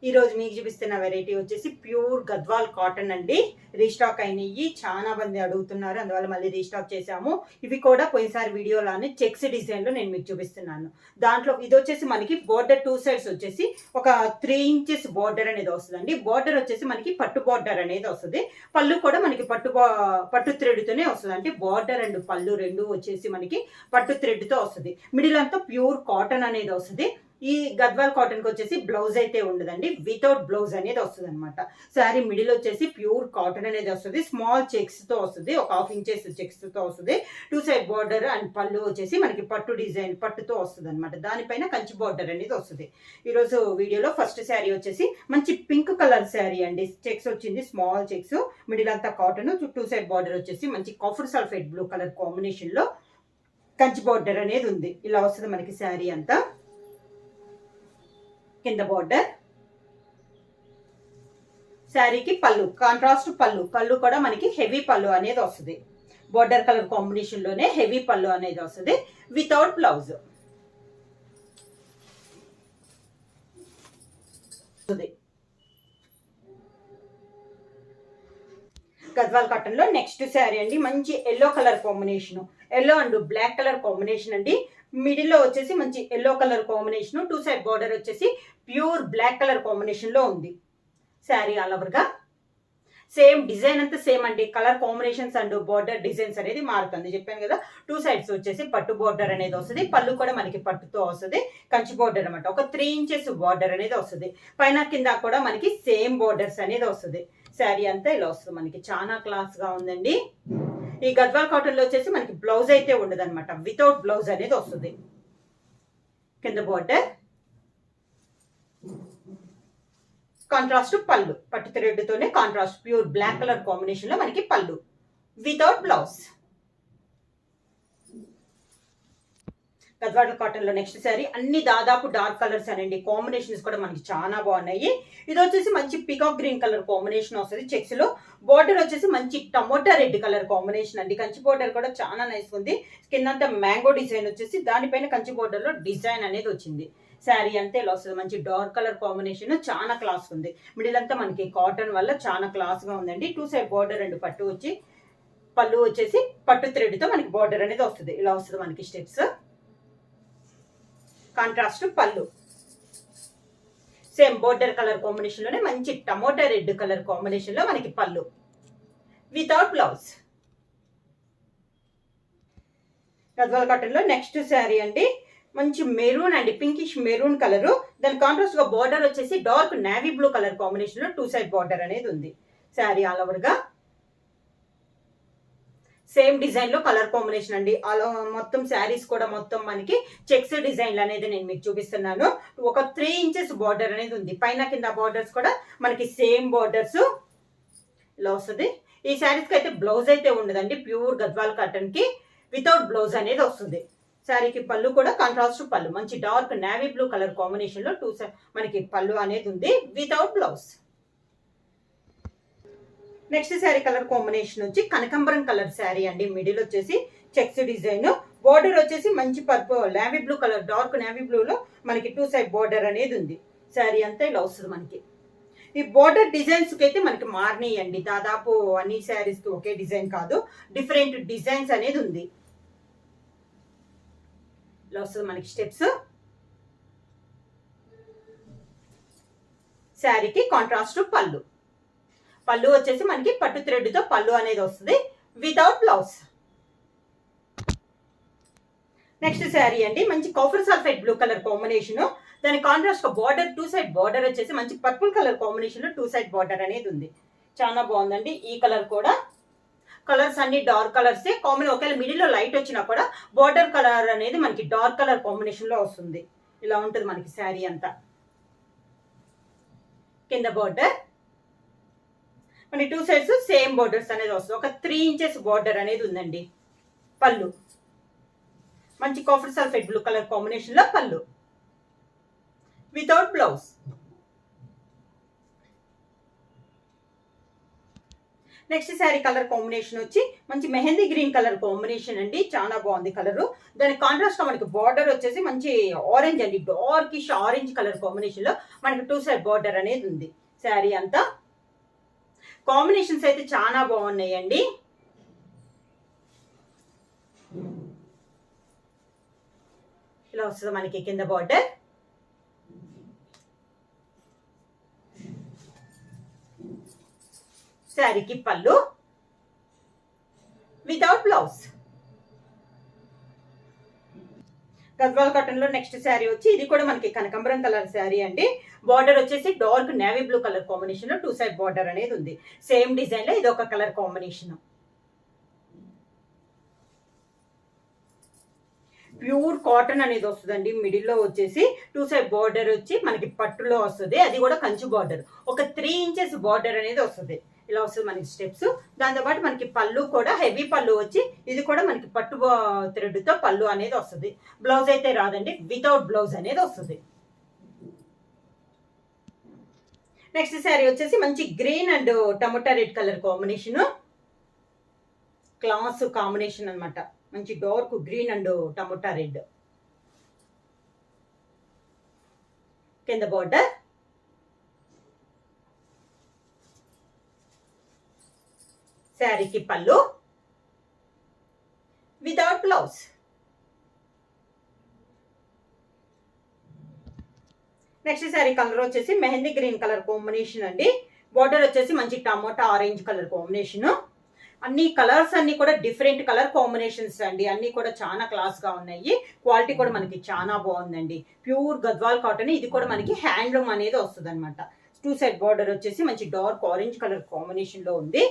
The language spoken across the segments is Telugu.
ఈ రోజు మీకు చూపిస్తున్న వెరైటీ వచ్చేసి ప్యూర్ గద్వాల్ కాటన్ అండి. రీస్టాక్ అయినవి చాలా మంది అడుగుతున్నారు, అందువల్ల మళ్ళీ రీస్టాక్ చేశాము. ఇవి కూడా పోయినసారి వీడియోలోనే చెక్స్ డిజైన్ లో నేను మీకు చూపిస్తున్నాను. దాంట్లో ఇది వచ్చేసి మనకి బోర్డర్ 2 సైడ్స్ వచ్చేసి ఒక 3 ఇంచెస్ బోర్డర్ అనేది వస్తుందండి. బోర్డర్ వచ్చేసి మనకి పట్టు బోర్డర్ అనేది వస్తుంది. పళ్ళు కూడా మనకి పట్టు థ్రెడ్ తోనే వస్తుంది. అంటే బోర్డర్ అండ్ పళ్ళు రెండు వచ్చేసి మనకి పట్టు థ్రెడ్ తో వస్తుంది. మిడిల్ అంతా ప్యూర్ కాటన్ అనేది వస్తుంది. ఈ గద్వాల్ కాటన్ కి వచ్చేసి బ్లౌజ్ అయితే ఉండదండి, వితౌట్ బ్లౌజ్ అనేది వస్తుంది అనమాట. శారీ మిడిల్ వచ్చేసి ప్యూర్ కాటన్ అనేది వస్తుంది. స్మాల్ చెక్స్ తో వస్తుంది, ఒక 1/2 ఇంచెస్ చెక్స్ తో వస్తుంది. 2 సైడ్ బోర్డర్ అండ్ పళ్ళు వచ్చేసి మనకి పట్టు డిజైన్ పట్టుతో వస్తుంది అనమాట. దానిపైన కంచి బోర్డర్ అనేది వస్తుంది. ఈరోజు వీడియోలో ఫస్ట్ శారీ వచ్చేసి మంచి పింక్ కలర్ శారీ అండి. చెక్స్ వచ్చింది, స్మాల్ చెక్స్, మిడిల్ అంతా కాటన్, 2 సైడ్ బోర్డర్ వచ్చేసి మంచి copper sulphate blue colour combination లో కంచి బోర్డర్ అనేది ఉంది. ఇలా వస్తుంది మనకి శారీ అంతా. కింద బోర్డర్, శారీకి పళ్ళు, కాంట్రాస్ట్ పళ్ళు కూడా మనకి హెవీ పళ్ళు అనేది వస్తుంది. బోర్డర్ కలర్ కాంబినేషన్ లోనే హెవీ పళ్ళు అనేది వస్తుంది, వితౌట్ బ్లౌజ్. గద్వాల్ కాటన్ లో నెక్స్ట్ శారీ అండి. మంచి yellow colour combination, yellow and black colour combination అండి. మిడిల్ లో వచ్చేసి మంచి yellow colour combination, 2 side border వచ్చేసి ప్యూర్ బ్లాక్ కలర్ కాంబినేషన్ లో ఉంది. శారీ ఆల్ ఓవర్ గా సేమ్ డిజైన్ అంతా సేమ్ అండి. Colour combinations and border designs అనేది మారుతుంది. చెప్పాను కదా, 2 సైడ్స్ వచ్చేసి పట్టు బోర్డర్ అనేది వస్తుంది. పళ్ళు కూడా మనకి పట్టుతో వస్తుంది. కంచి బోర్డర్ అనమాట. ఒక 3 ఇంచెస్ బోర్డర్ అనేది వస్తుంది. పైన కింద కూడా మనకి సేమ్ బోర్డర్స్ అనేది వస్తుంది. శారీ అంతా ఇలా వస్తుంది మనకి. చాలా క్లాస్ గా ఉందండి. ఈ గద్వాల్ కాటన్ లో వచ్చేసి మనకి బ్లౌజ్ అయితే ఉండదు అనమాట, వితౌట్ బ్లౌజ్ అనేది వస్తుంది. కింద బోర్డర్, కాంట్రాస్ట్ పళ్ళు, పట్టు థ్రెడ్ తోనే contrast pure black colour combination లో మనకి pallu, without blouse. Gadwal cotton లో నెక్స్ట్ శారీ అన్ని దాదాపు డార్క్ కలర్స్ అనండి. కాంబినేషన్స్ కూడా మనకి చాలా బాగున్నాయి. ఇది వచ్చేసి మంచి పికాక్ గ్రీన్ కలర్ కాంబినేషన్ వస్తుంది. చెక్స్ లో బోర్డర్ వచ్చేసి మంచి టమోటా రెడ్ కలర్ కాంబినేషన్ అండి. కంచి బోర్డర్ కూడా చాలా నైస్ ఉంది. కిందంతా మ్యాంగో డిజైన్ వచ్చేసి దానిపైన కంచి బోర్డర్ లో డిజైన్ అనేది వచ్చింది. శారీ అంతా ఇలా వస్తుంది. మంచి డార్క్ కలర్ కాంబినేషన్, చాలా క్లాస్ ఉంది. మిడిల్ అంతా మనకి కాటన్ వల్ల చాలా క్లాస్ గా ఉందండి. 2 సైడ్ బోర్డర్ అండ్ పట్టు వచ్చి పళ్ళు వచ్చేసి పట్టు థ్రెడ్ తో మనకి బోర్డర్ అనేది వస్తుంది. ఇలా వస్తుంది మనకి స్టెప్స్. కాంట్రాస్ట్ పళ్ళు, సేమ్ బోర్డర్ కలర్ కాంబినేషన్ లోనే మంచి టమోటా రెడ్ కలర్ కాంబినేషన్ లో మనకి pallu, without blouse. Gadwal cotton లో నెక్స్ట్ శారీ అండి. మంచి మెరూన్ అండి, పింకిష్ మెరూన్ కలర్. దాని కాంట్రాస్ట్ గా బోర్డర్ వచ్చేసి dark navy blue colour combination లో 2 సైడ్ బోర్డర్ అనేది ఉంది. శారీ ఆల్ ఓవర్ గా సేమ్ డిజైన్ లో కలర్ కాంబినేషన్ అండి. అలా మొత్తం శారీస్ కూడా మొత్తం మనకి చెక్స్ డిజైన్లు అనేది నేను మీకు చూపిస్తున్నాను. ఒక 3 ఇంచెస్ బార్డర్ అనేది ఉంది. పైన కింద బార్డర్స్ కూడా మనకి సేమ్ బార్డర్స్ ఇలా వస్తుంది. ఈ శారీస్ కి అయితే బ్లౌజ్ అయితే ఉండదండి. ప్యూర్ గద్వాల్ కాటన్ కి వితౌట్ బ్లౌజ్ అనేది వస్తుంది. శారీకి పళ్ళు కూడా కాంట్రాస్ట్ పళ్ళు, మంచి dark navy blue colour combination లో మనకి పళ్ళు అనేది ఉంది, without blouse. Next sari colour combination వచ్చి కనకంబరం కలర్ శారీ అండి. మిడిల్ వచ్చేసి చెక్స్ డిజైన్, బోర్డర్ వచ్చేసి మంచి purple navy blue colour, dark navy blue లో మనకి 2 సైడ్ బోర్డర్ అనేది ఉంది. శారీ అంతా ఇలా వస్తుంది మనకి. ఈ బోర్డర్ డిజైన్స్ కి అయితే మనకి మారినాయండి. దాదాపు అన్ని శారీస్ కి ఒకే డిజైన్ కాదు, డిఫరెంట్ డిజైన్స్ అనేది ఉంది. ఇలా వస్తుంది మనకి స్టెప్స్. శారీకి కాంట్రాస్ట్ పళ్ళు, పళ్ళు వచ్చేసి మనకి పట్టు థ్రెడ్ తో పళ్ళు అనేది వస్తుంది, వితౌట్ బ్లౌజ్. నెక్స్ట్ శారీ అండి. మంచి copper sulphate blue colour combination. దాని కాంట్రాస్ట్ బార్డర్ 2 సైడ్ బార్డర్ వచ్చేసి మంచి పర్పుల్ కలర్ కాంబినేషన్ లో 2 సైడ్ బార్డర్ అనేది ఉంది. చాలా బాగుందండి. ఈ కలర్ కూడా కలర్స్ అన్ని డార్క్ కలర్స్ కాంబినేషన్. ఒకవేళ మిడిల్ లో లైట్ వచ్చినా కూడా బార్డర్ కలర్ అనేది మనకి డార్క్ కలర్ కాంబినేషన్ లో వస్తుంది. ఇలా ఉంటుంది మనకి శారీ అంతా. కింద బార్డర్ మనకి 2 సైడ్స్ సేమ్ బోర్డర్స్ అనేది వస్తుంది. ఒక 3 ఇంచెస్ బోర్డర్ అనేది ఉందండి. పళ్ళు మంచి copper sulphate blue colour combination లో pallu, without blouse. Next sari colour combination వచ్చి మంచి మెహందీ గ్రీన్ కలర్ కాంబినేషన్ అండి, చాలా బాగుంది కలర్. దాని కాంట్రాస్ట్ గా మనకి బార్డర్ వచ్చేసి మంచి ఆరెంజ్ అండి, డార్కిష్ ఆరెంజ్ కలర్ కాంబినేషన్ లో మనకి 2 సైడ్ బార్డర్ అనేది ఉంది. శారీ అంతా కాంబినేషన్స్ అయితే చాలా బాగున్నాయండి. ఇలా వస్తుంది మనకి కింద బార్డర్. శారీకి పళ్ళు వితౌట్ బ్లౌజ్. గద్వాల్ కాటన్ లో నెక్స్ట్ శారీ వచ్చి ఇది కూడా మనకి కనకాంబరం కలర్ శారీ అండి. బార్డర్ వచ్చేసి dark navy blue colour combination లో 2 సైడ్ బార్డర్ అనేది ఉంది. సేమ్ డిజైన్ లో ఇది ఒక కలర్ కాంబినేషన్. ప్యూర్ కాటన్ అనేది వస్తుందండి. మిడిల్ లో వచ్చేసి 2 సైడ్ బార్డర్ వచ్చి మనకి పట్టులో వస్తుంది, అది కూడా కంచు బార్డర్. ఒక 3 ఇంచెస్ బార్డర్ అనేది వస్తుంది. ఇలా వస్తుంది మనకి స్టెప్స్. దాంతోపాటు మనకి పళ్ళు కూడా హెవీ పళ్ళు వచ్చి ఇది కూడా మనకి పట్టు థ్రెడ్ తో పళ్ళు అనేది వస్తుంది. బ్లౌజ్ అయితే రాదండి, వితౌట్ బ్లౌజ్ అనేది వస్తుంది. నెక్స్ట్ శారీ వచ్చేసి మంచి green and tomato red colour combination, class combination అనమాట. మంచి dark green and tomato red. కింద బార్డర్, శారీకి పళ్ళు without blouse. Next sari colour వచ్చేసి మెహందీ గ్రీన్ కలర్ కాంబినేషన్ అండి. బార్డర్ వచ్చేసి మంచి టమోటా ఆరెంజ్ కలర్ కాంబినేషన్. అన్ని కలర్స్ అన్ని కూడా డిఫరెంట్ కలర్ కాంబినేషన్స్ అండి, అన్ని కూడా చాలా క్లాస్ గా ఉన్నాయి. క్వాలిటీ కూడా మనకి చాలా బాగుందండి. Pure Gadwal cotton. ఇది కూడా మనకి హ్యాండ్లూమ్ అనేది వస్తుంది అనమాట. 2 సైడ్ బార్డర్ వచ్చేసి మంచి డార్క్ ఆరెంజ్ కలర్ కాంబినేషన్ లో ఉంది.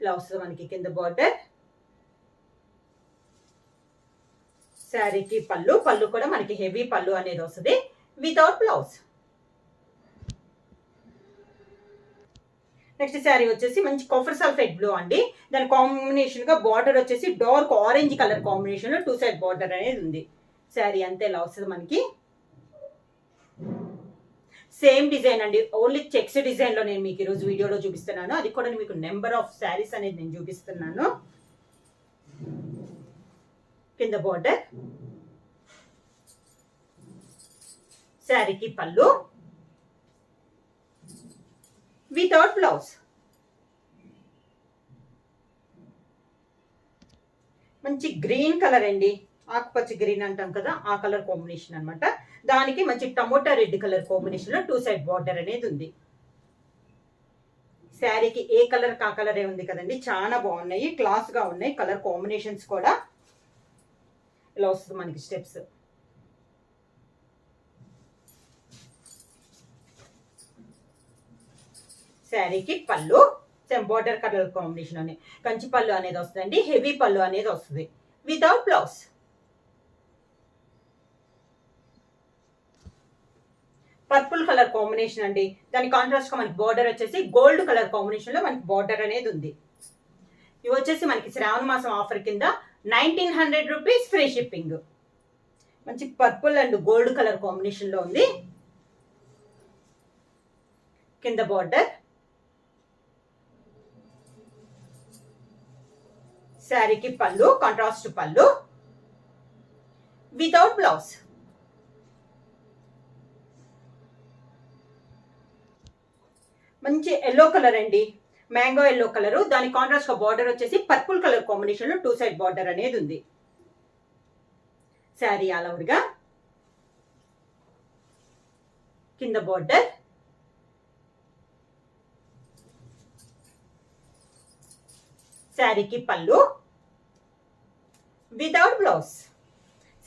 ఇలా వస్తుంది మనకి కింద బార్డర్. శారీకి పళ్ళు, పళ్ళు కూడా మనకి హెవీ పళ్ళు అనేది వస్తుంది వితౌట్ బ్లౌజ్. నెక్స్ట్ శారీ వచ్చేసి మంచి కాఫర్ సల్ఫేట్ బ్లూ అండి. దాని కాంబినేషన్ గా బార్డర్ వచ్చేసి డార్క్ ఆరెంజ్ కలర్ కాంబినేషన్ లో 2 సైడ్ బార్డర్ అనేది ఉంది. శారీ అంతే ఇలా వస్తుంది మనకి. సేమ్ డిజైన్ అండి, ఓన్లీ చెక్స్ డిజైన్ లో నేను మీకు ఈరోజు వీడియోలో చూపిస్తున్నాను. అది కూడా మీకు నెంబర్ ఆఫ్ శారీస్ అనేది నేను చూపిస్తున్నాను. కింద బార్డర్, శారీకి పళ్ళు వితౌట్ బ్లౌజ్. మంచి గ్రీన్ కలర్ అండి, ఆకుపచ్చ గ్రీన్ అంటాం కదా, ఆ కలర్ కాంబినేషన్ అనమాట. దానికి మంచి టమోటా రెడ్ కలర్ కాంబినేషన్ లో 2 సైడ్ బార్డర్ అనేది ఉంది. శారీకి ఏ కలర్ కా కలరే ఉంది కదండి, చాలా బాగున్నాయి, క్లాస్ గా ఉన్నాయి. కలర్ కాంబినేషన్స్ కూడా ఇలా వస్తుంది మనకి స్టెప్స్. శారీకి పళ్ళు సేమ్ బార్డర్ కలర్ కాంబినేషన్ అని కంచి పళ్ళు అనేది వస్తుందండి. హెవీ పళ్ళు అనేది వస్తుంది without blouse. Purple colour combination అండి. దాని కాంట్రాస్ట్ గా మనకి బార్డర్ వచ్చేసి గోల్డ్ కలర్ కాంబినేషన్ లో మనకి బార్డర్ అనేది ఉంది. ఇవి వచ్చేసి మనకి శ్రావణ మాసం ఆఫర్ కింద 1900 రూపీస్ ఫ్రీ షిప్పింగ్. మంచి purple and gold colour combination లో ఉంది. కింద బార్డర్, శారీకి పళ్ళు కాంట్రాస్ట్ పళ్ళు వితౌట్ బ్లౌజ్. మంచి ఎల్లో కలర్ అండి, మ్యాంగో ఎల్లో కలర్. దాని కాంట్రాస్ట్ గా బార్డర్ వచ్చేసి పర్పుల్ కలర్ కాంబినేషన్ లో 2 సైడ్ బార్డర్ అనేది ఉంది. శారీ ఆల్ ఓవర్ గా కింద బార్డర్, శారీకి పళ్ళు వితౌట్ బ్లౌజ్.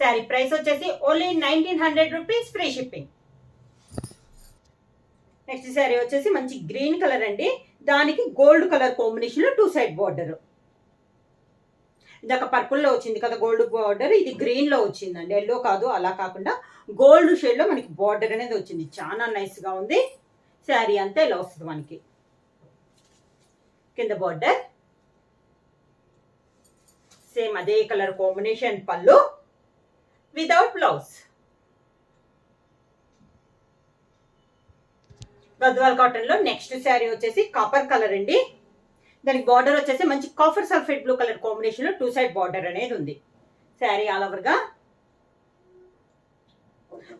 శారీ ప్రైస్ వచ్చేసి only 1900 rupees free shipping. Next sari వచ్చేసి మంచి గ్రీన్ కలర్ అండి. దానికి గోల్డ్ కలర్ కాంబినేషన్ లో 2 సైడ్ బార్డర్. ఇదొక పర్పుల్ లో వచ్చింది కదా గోల్డ్ బార్డర్, ఇది గ్రీన్ లో వచ్చిందండి, ఎల్లో కాదు, అలా కాకుండా గోల్డ్ షేడ్ లో మనకి బార్డర్ అనేది వచ్చింది. చాలా నైస్ గా ఉంది. శారీ అంతా ఇలా వస్తుంది మనకి. కింద బార్డర్ సేమ్ అదే colour combination pallu without blouse. Gadwal cotton లో నెక్స్ట్ శారీ వచ్చేసి కాపర్ కలర్ అండి. దానికి బార్డర్ వచ్చేసి మంచి copper sulphate blue colour combination లో 2 సైడ్ బార్డర్ అనేది ఉంది. శారీ ఆల్ ఓవర్ గా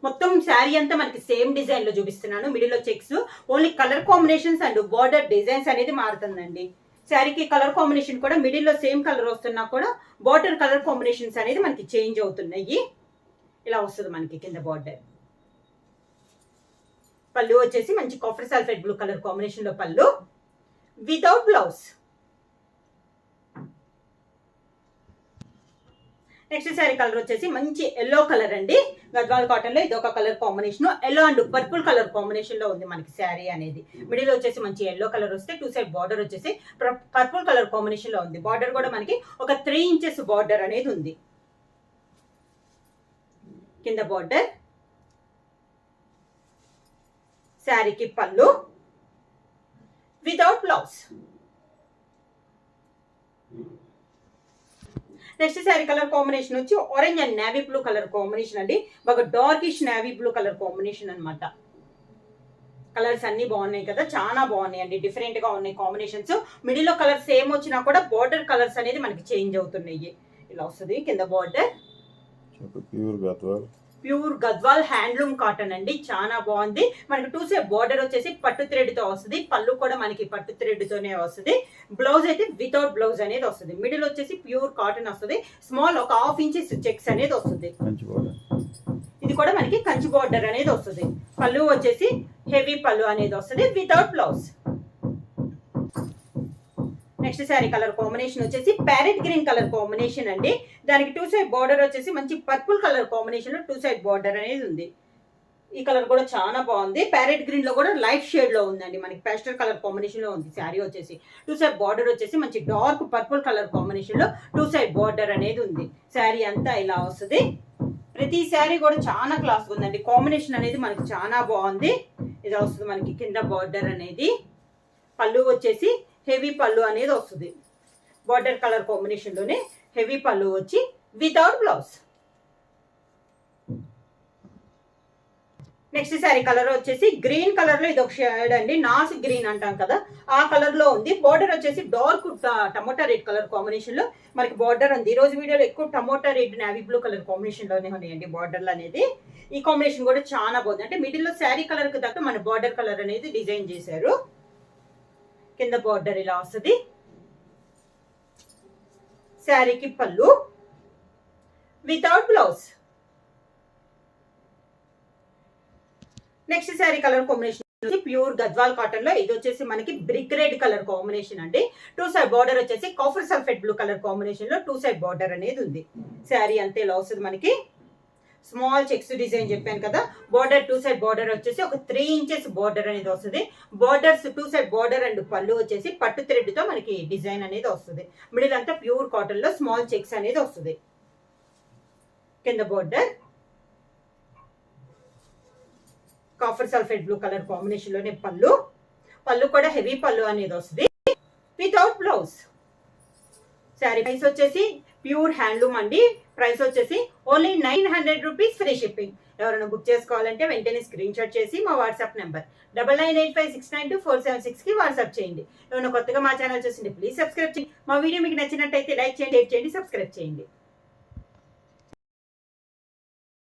మొత్తం శారీ అంతా మనకి సేమ్ డిజైన్ లో చూపిస్తున్నాను. మిడిల్ లో checks, only colour combinations and border designs అనేది మారుతుందండి. శారీకి కలర్ కాంబినేషన్ కూడా మిడిల్ లో సేమ్ కలర్ వస్తున్నా కూడా బార్డర్ కలర్ కాంబినేషన్స్ అనేది మనకి చేంజ్ అవుతున్నాయి. ఇలా వస్తుంది మనకి కింద బార్డర్. పళ్ళు వచ్చేసి మంచి copper sulphate blue colour combination లో pallu without blouse. Next sari colour వచ్చేసి మంచి ఎల్లో కలర్ అండి. గద్వాల్ కాటన్ లో ఇది ఒక colour combination, yellow and purple colour combination లో ఉంది మనకి శారీ అనేది. మిడిల్ వచ్చేసి మంచి ఎల్లో కలర్ వస్తే 2 సైడ్ బార్డర్ వచ్చేసి పర్పుల్ కలర్ కాంబినేషన్ లో ఉంది. బార్డర్ కూడా మనకి ఒక 3 ఇంచెస్ బార్డర్ అనేది ఉంది. కింద బార్డర్, శారీకి పళ్ళు without blouse. Next sari colour combination వచ్చి orange and navy blue colour combination అండి. బాగా darkish navy blue colour combination అనమాట. కలర్స్ అన్ని బాగున్నాయి కదా, చాలా బాగున్నాయి అండి, డిఫరెంట్ గా ఉన్నాయి కాంబినేషన్స్. మిడిల్ లో కలర్ సేమ్ వచ్చినా కూడా బార్డర్ కలర్స్ అనేది మనకి చేంజ్ అవుతున్నాయి. ఇలా వస్తుంది కింద border. Pure Gadwal handloom cotton అండి, చాలా బాగుంది. మనకి 2 సైడ్ బార్డర్ వచ్చేసి పట్టు థ్రెడ్ తో వస్తుంది. పళ్ళు కూడా మనకి పట్టు థ్రెడ్ తోనే వస్తుంది. బ్లౌజ్ అయితే వితౌట్ బ్లౌజ్ అనేది వస్తుంది. మిడిల్ వచ్చేసి ప్యూర్ కాటన్ వస్తుంది. స్మాల్ ఒక 1/2 ఇంచెస్ చెక్స్ అనేది వస్తుంది. ఇది కూడా మనకి కంచి బార్డర్ అనేది వస్తుంది. పళ్ళు వచ్చేసి హెవీ పళ్ళు అనేది వస్తుంది without blouse. Next sari colour combination వచ్చేసి ప్యారెట్ గ్రీన్ కలర్ కాంబినేషన్ అండి. దానికి 2 సైడ్ బార్డర్ వచ్చేసి మంచి పర్పుల్ కలర్ కాంబినేషన్ లో 2 సైడ్ బార్డర్ అనేది ఉంది. ఈ కలర్ కూడా చాలా బాగుంది. ప్యారెట్ గ్రీన్ లో కూడా లైట్ షేడ్ లో ఉందండి, మనకి పేస్టల్ కలర్ కాంబినేషన్ లో ఉంది. శారీ వచ్చేసి 2 సైడ్ బార్డర్ వచ్చేసి మంచి డార్క్ పర్పుల్ కలర్ కాంబినేషన్ లో 2 సైడ్ బార్డర్ అనేది ఉంది. శారీ అంతా ఇలా వస్తుంది. ప్రతి శారీ కూడా చాలా క్లాస్ ఉందండి. కాంబినేషన్ అనేది మనకి చాలా బాగుంది. ఇది వస్తుంది మనకి కింద బార్డర్ అనేది. పళ్ళు వచ్చేసి హెవీ పళ్ళు అనేది వస్తుంది. బార్డర్ కలర్ కాంబినేషన్ లోనే హెవీ పళ్ళు వచ్చి without blouse. Next sari colour వచ్చేసి గ్రీన్ కలర్ లో ఇది ఒక షేడ్ అండి, నాస్ గ్రీన్ అంటాం కదా, ఆ కలర్ లో ఉంది. బార్డర్ వచ్చేసి dark tomato red colour combination లో మనకి బార్డర్ ఉంది. ఈ రోజు వీడియోలో ఎక్కువ tomato red navy blue colour combination లోనే ఉన్నాయండి బార్డర్లు అనేది. ఈ కాంబినేషన్ కూడా చాలా బాగుంది. అంటే మిడిల్ లో శారీ కలర్ కి తగ్గ మన బార్డర్ కలర్ అనేది డిజైన్ చేశారు. కింద బార్డర్ ఇలా వస్తుంది. శారీకి పళ్ళు without blouse. Next sari colour combination pure Gadwal cotton లో ఇది వచ్చేసి మనకి బ్రిక్ రెడ్ కలర్ కాంబినేషన్ అండి. 2 సైడ్ బార్డర్ వచ్చేసి copper sulphate blue colour combination లో 2 సైడ్ బార్డర్ అనేది ఉంది. శారీ అంతే ఇలా వస్తుంది మనకి. స్మాల్ చెక్స్ డిజైన్ చెప్పాను కదా, బార్డర్ 2 సైడ్ బార్డర్ వచ్చేసి ఒక 3 ఇంచెస్ బార్డర్ అనేది వస్తుంది. బార్డర్స్ 2 సైడ్ బార్డర్ అండ్ పళ్ళు వచ్చేసి పట్టు థ్రెడ్ తో మనకి డిజైన్ అనేది వస్తుంది. మిడిల్ అంతా ప్యూర్ కాటన్ లో స్మాల్ చెక్స్ అనేది వస్తుంది. కింద border copper sulphate blue colour combination లోనే పళ్ళు కూడా హెవీ పళ్ళు అనేది వస్తుంది వితౌట్ బ్లౌజ్. శారీ ప్రైస్ వచ్చేసి ప్యూర్ హ్యాండ్లూమ్ అండి. ప్రైస్ వచ్చేసి ఓన్లీ 900 రూపీస్, ఫ్రీ షిప్పింగ్. ఎవరైనా బుక్ చేసుకోవాలంటే వెంటనే స్క్రీన్ షాట్ చేసి మా వాట్సాప్ నెంబర్ 9985692476 కి వాట్సాప్ చేయండి. ఎవరైనా కొత్తగా మా ఛానల్ చూసింటే ప్లీజ్ సబ్స్క్రైబ్ చేయండి. మా వీడియో మీకు నచ్చినట్టయితే లైక్ చేయండి, షేర్ చేయండి, సబ్స్క్రైబ్ చేయండి.